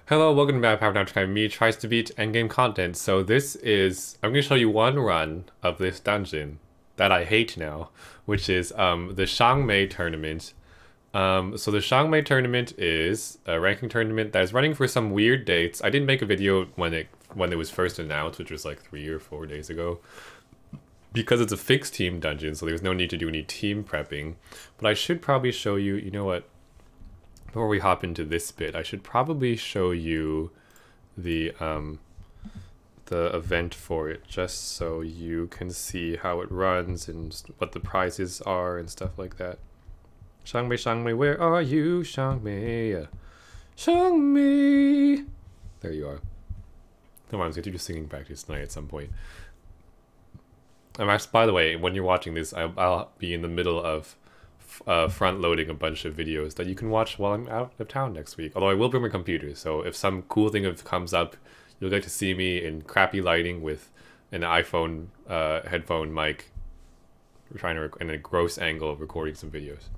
Hello, welcome back to Power Down. Me tries to beat endgame content. So I'm going to show you one run of this dungeon that I hate now, which is the Xiang tournament. So the Xiang tournament is a ranking tournament that is running for some weird dates. I didn't make a video when it was first announced, which was like 3 or 4 days ago, because it's a fixed team dungeon, so there's no need to do any team prepping. But I should probably show you, you know what? Before we hop into this bit, I should probably show you the event for it, just so you can see how it runs and what the prizes are and stuff like that. Xiang, where are you? Xiang, there you are. Come on, let's get you to singing practice tonight at some point. By the way, when you're watching this, I'll be in the middle of front-loading a bunch of videos that you can watch while I'm out of town next week. Although I will bring my computer, so if some cool thing comes up, you'll get to see me in crappy lighting with an iPhone headphone mic, trying to in a gross angle of recording some videos.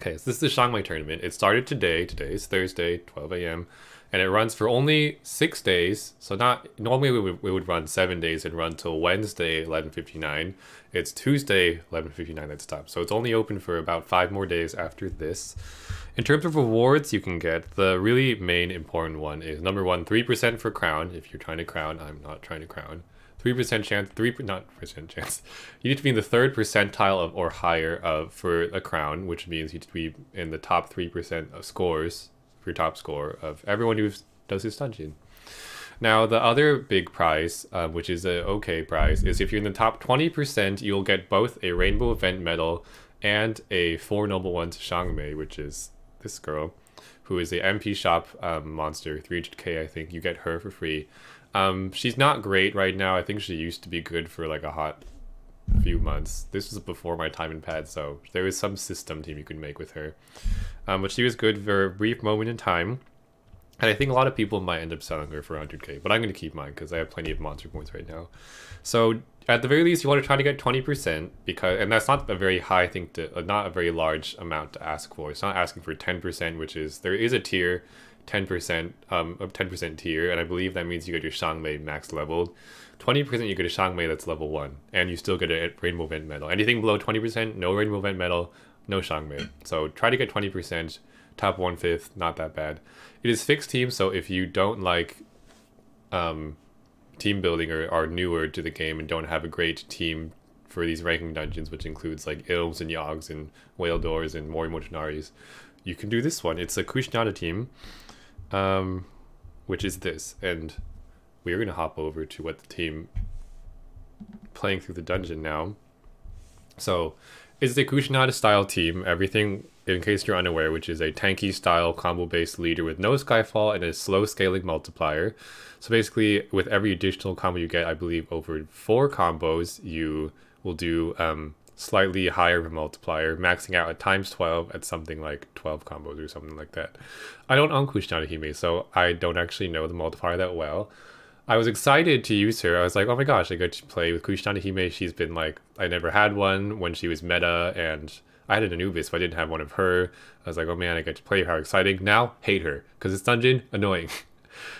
Okay, so this is the Xiang tournament. It started today. Today is Thursday, 12 a.m. and it runs for only 6 days. So not normally we would run 7 days and run till Wednesday 11:59. It's Tuesday 11:59 that stops. So it's only open for about 5 more days after this. In terms of rewards you can get, the really main important one is number 1, 3% for crown. If you're trying to crown, I'm not trying to crown. 3% chance, not percent chance. You need to be in the 3rd percentile of or higher for a crown, which means you need to be in the top 3% of scores for your top score of everyone who does this dungeon. Now, the other big prize, which is a okay prize, is if you're in the top 20%, you'll get both a Rainbow Event Medal and a 4 Noble Ones Xiang, which is this girl, who is a MP shop monster, 300k I think. You get her for free. She's not great right now. I think she used to be good for like a hot few months. This was before my time in pad, so there was some system team you could make with her. But she was good for a brief moment in time. And I think a lot of people might end up selling her for 100k, but I'm going to keep mine because I have plenty of monster points right now. So at the very least, you want to try to get 20%, and that's not a very high thing not a very large amount to ask for. It's not asking for 10%, which is, there is a tier, 10%, a 10% tier, and I believe that means you get your Xiang max leveled. 20% you get a Xiang that's level 1, and you still get a Rainbow Event Medal. Anything below 20%, no Rainbow Event Medal, no Xiang. So try to get 20%, top 1/5, not that bad. It is fixed team, so if you don't like team building or are newer to the game and don't have a great team for these ranking dungeons, which includes like Ilms and Yogs and Whale Doors and Mori Mochinaris, you can do this one. It's a Kushnada team, which is this, and we're going to hop over to what the team playing through the dungeon now. So it's the Kushnada style team, everything in case you're unaware, which is a tanky style combo based leader with no skyfall and a slow scaling multiplier. So basically with every additional combo you get, I believe over 4 combos, you will do slightly higher of a multiplier, maxing out at times 12 at something like 12 combos or something like that. I don't own Kushnada Hime, so I don't actually know the multiplier that well. I was excited to use her. I was like, oh my gosh, I get to play with Kushnada Hime. She's been like, I never had one when she was meta, and I had an Anubis, but I didn't have one of her. I was like, oh man, I get to play her, how exciting. Now, hate her, because this dungeon, annoying.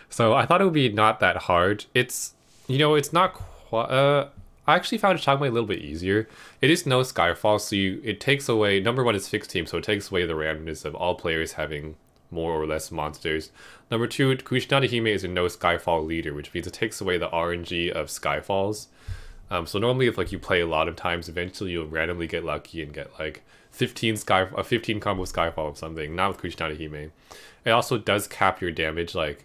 So I thought it would be not that hard. It's, you know, it's not quite, I actually found Xiang a little bit easier. It is no Skyfall, so it takes away, number 1 is fixed team, so it takes away the randomness of all players having more or less monsters. Number 2, Kushnada Hime is a no Skyfall leader, which means it takes away the RNG of Skyfalls. So normally if like you play a lot of times, eventually you'll randomly get lucky and get like 15 combo Skyfall or something, not with Kushnada Hime. It also does cap your damage, like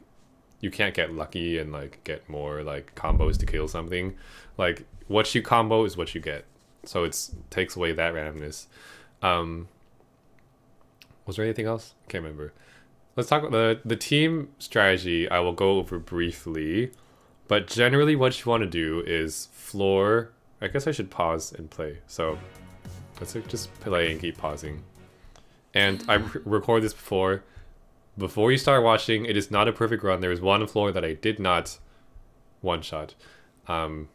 you can't get lucky and like get more like combos to kill something. Like what you combo is what you get. So it takes away that randomness. Was there anything else? I can't remember. Let's talk about the team strategy. I will go over briefly, but generally what you want to do is floor. I guess I should pause and play. So let's just play and keep pausing. And I record this before you start watching. It is not a perfect run. There is one floor that I did not one-shot. And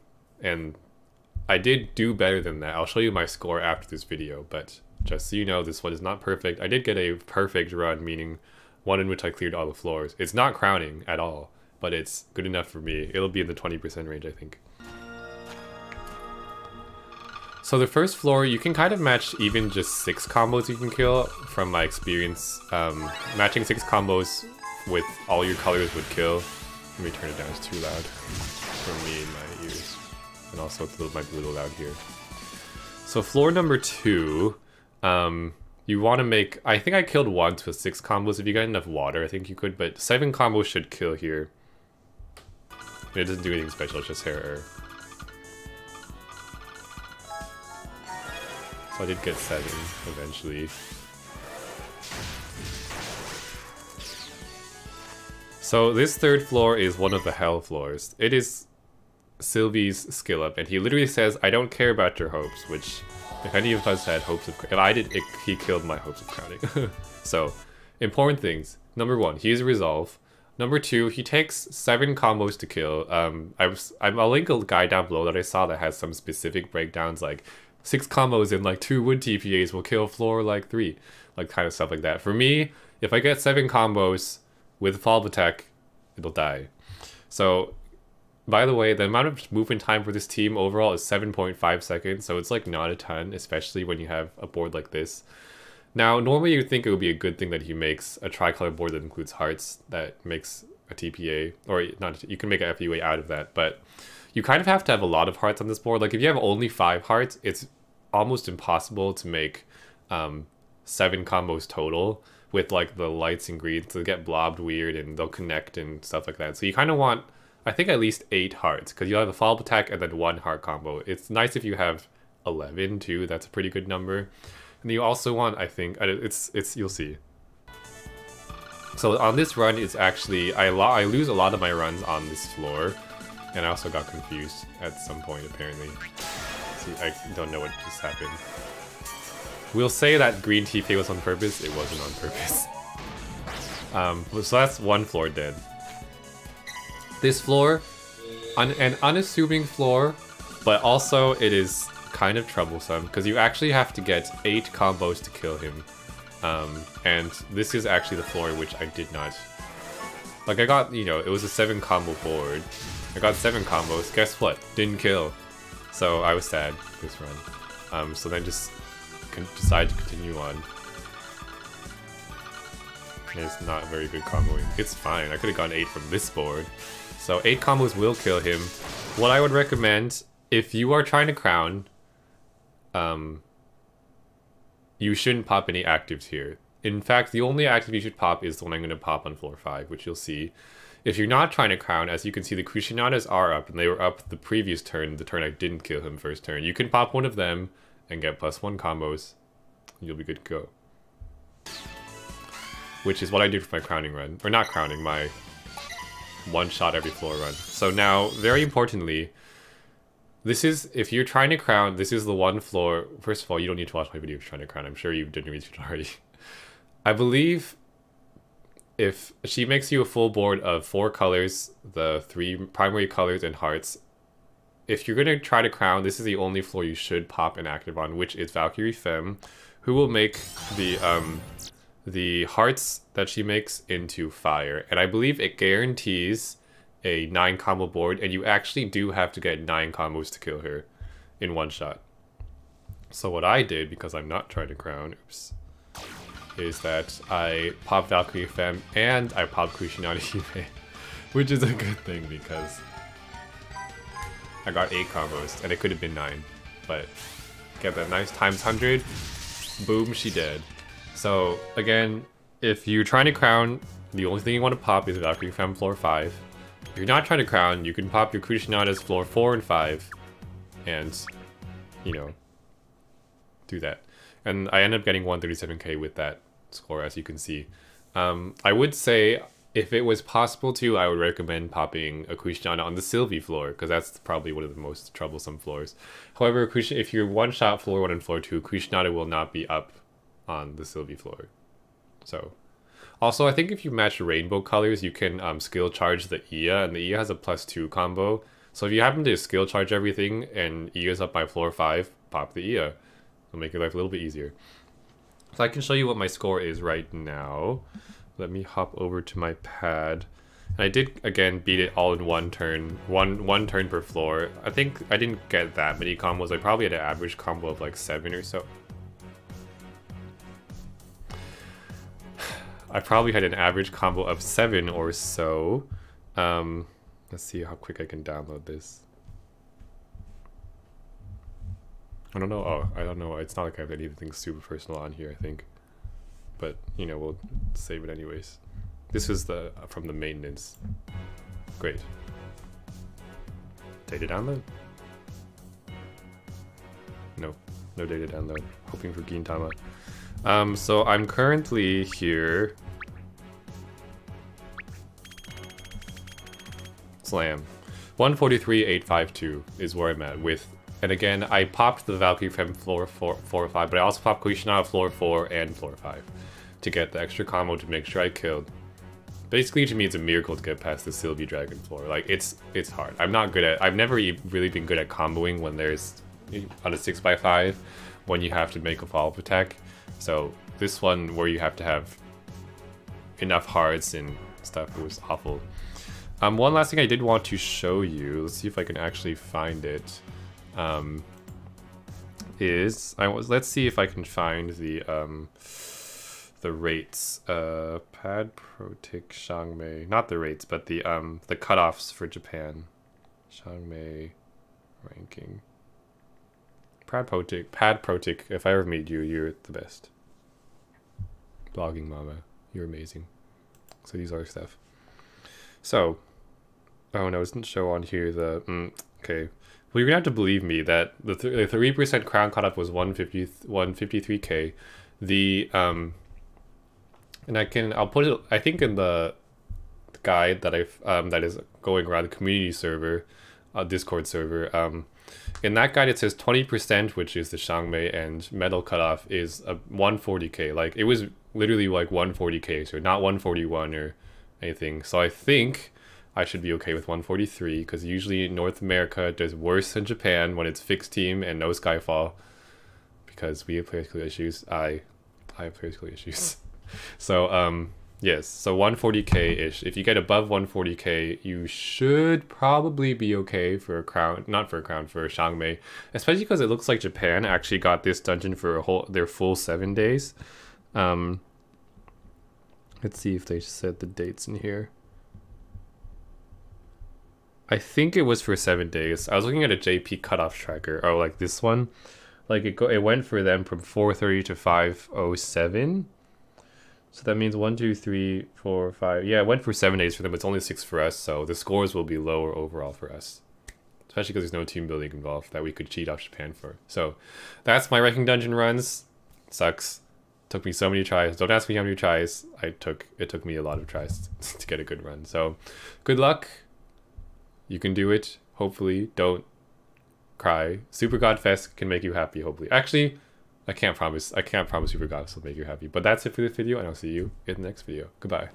I did do better than that. I'll show you my score after this video, but just so you know, this one is not perfect. I did get a perfect run, meaning one in which I cleared all the floors. It's not crowning at all, but it's good enough for me. It'll be in the 20% range, I think. So the first floor, you can kind of match even just 6 combos you can kill. From my experience, matching 6 combos with all your colors would kill. Let me turn it down, it's too loud for me in my ears. And also it's might be a little loud here. So floor number 2, you want to make, I think I killed once with 6 combos. If you got enough water, I think you could, but 7 combos should kill here. It doesn't do anything special, it's just hair error. So I did get 7 eventually. So this third floor is one of the hell floors. It is Sylvie's skill up, and he literally says, I don't care about your hopes, which if any of us had hopes of, if I did, he killed my hopes of crowning. So, important things. Number 1, he has resolve. Number 2, he takes 7 combos to kill. I'll link a guide down below that I saw that has some specific breakdowns, like 6 combos in like 2 wood TPAs will kill floor like 3, like kind of stuff like that. For me, if I get 7 combos with follow-up attack, it'll die. So, by the way, the amount of movement time for this team overall is 7.5 seconds, so it's like not a ton, especially when you have a board like this. Now, normally you'd think it would be a good thing that he makes a tricolor board that includes hearts, that makes a TPA, or not, you can make a FUA out of that, but you kind of have to have a lot of hearts on this board. Like if you have only 5 hearts, it's almost impossible to make 7 combos total with like the lights and greens. They'll get blobbed weird and they'll connect and stuff like that. So you kind of want, I think, at least 8 hearts, because you'll have a follow-up attack and then 1 heart combo. It's nice if you have 11 too, that's a pretty good number. And you also want, I think, you'll see. So on this run, it's actually, I lose a lot of my runs on this floor, and I also got confused at some point apparently. See, I don't know what just happened. We'll say that green TPA was on purpose, it wasn't on purpose. So that's 1 floor dead. This floor, an unassuming floor, but also it is kind of troublesome because you actually have to get 8 combos to kill him. And this is actually the floor which I did not. Like I got, you know, it was a 7 combo board. I got 7 combos, guess what? Didn't kill. So I was sad this run. So then just decide to continue on. It's not a very good comboing. It's fine, I could have gotten 8 from this board. So 8 combos will kill him. What I would recommend, if you are trying to crown, you shouldn't pop any actives here. In fact, the only active you should pop is the one I'm going to pop on floor 5, which you'll see. If you're not trying to crown, as you can see, the Crucianadas are up, and they were up the previous turn, the turn I didn't kill him first turn. You can pop one of them and get +1 combos. You'll be good to go. Which is what I did for my crowning run. Or not crowning, my 1-shot every floor run. So now, very importantly, this is, if you're trying to crown, this is the 1 floor. First of all, you don't need to watch my video if you're trying to crown. I'm sure you've done your research already. I believe if she makes you a full board of 4 colors, the 3 primary colors and hearts, if you're going to try to crown, this is the only floor you should pop an active on, which is Valkyrie Femme, who will make the hearts that she makes into fire. And I believe it guarantees a 9 combo board, and you actually do have to get 9 combos to kill her in 1 shot. So what I did, because I'm not trying to crown, oops, is that I popped Valkyrie Femme and I popped Crucianada Hime, which is a good thing because I got 8 combos and it could have been 9, but get that nice times 100, boom, she dead. So again, if you're trying to crown, the only thing you want to pop is Valkyrie Femme floor 5. If you're not trying to crown, you can pop your Crucianadas floor 4 and 5 and, you know, do that. And I ended up getting 137k with that score, as you can see. I would say, if it was possible to, I would recommend popping a Crucianada on the Sylvie floor, because that's probably one of the most troublesome floors. However, if you're 1-shot floor 1 and floor 2, Crucianada will not be up on the Sylvie floor. So, also, I think if you match rainbow colors, you can skill charge the Iya, and the Iya has a +2 combo. So if you happen to skill charge everything, and Iya's up by floor 5, pop the Iya. It'll make your life a little bit easier. So I can show you what my score is right now. let me hop over to my pad. And I did again beat it all in one turn, one turn per floor. I think I didn't get that many combos. I probably had an average combo of like 7 or so. I probably had an average combo of 7 or so. Let's see how quick I can download this. I don't know. Oh, I don't know. It's not like I have anything super personal on here, I think. But, you know, we'll save it anyways. This is the from the maintenance. Great. Data download? No. No data download. Hoping for Gintama. So I'm currently here. Slam. 143,852 is where I'm at with. And again, I popped the Valkyrie from floor 4 or 5, but I also popped Kushina floor 4 and floor 5 to get the extra combo to make sure I killed. Basically, to me, it's a miracle to get past the Sylvie Dragon floor. Like, it's hard. I'm not good at. I've never really been good at comboing when there's on a 6x5 when you have to make a follow-up attack. So this one where you have to have enough hearts and stuff, it was awful. One last thing I did want to show you. Let's see if I can actually find it. Let's see if I can find the rates. Pad Protic Xiang, not the rates, but the cutoffs for Japan. Xiang ranking. Pad Protic. If I ever meet you, you're the best. Blogging mama, you're amazing. So these are stuff. So, oh no, it doesn't show on here the okay. Well, you're gonna have to believe me that the 3% crown cutoff was 153k. The and I'll put it, I think, in the guide that that is going around the community server, Discord server. In that guide it says 20%, which is the Xiang and medal cutoff is a 140k. Like, it was literally like 140k, so not 141 or anything. So I think I should be okay with 143, because usually North America does worse than Japan when it's fixed team and no Skyfall, because we have political issues. I have political issues. So yes, so 140k ish. If you get above 140k, you should probably be okay for a crown, not for a crown, for a Xiang, especially because it looks like Japan actually got this dungeon for their full 7 days. Let's see if they said the dates in here. I think it was for 7 days. I was looking at a JP cutoff tracker, or like this one. Like it went for them from 4:30 to 5:07. So that means 1, 2, 3, 4, 5. Yeah, it went for 7 days for them. It's only 6 for us, so the scores will be lower overall for us. Especially because there's no team building involved that we could cheat off Japan for. So that's my ranking dungeon runs. Sucks. Took me so many tries. Don't ask me how many tries it took me a lot of tries to get a good run. So good luck. You can do it. Hopefully. Don't cry. Super God Fest can make you happy, hopefully. Actually, I can't promise Super God Fest will make you happy. But that's it for this video, and I'll see you in the next video. Goodbye.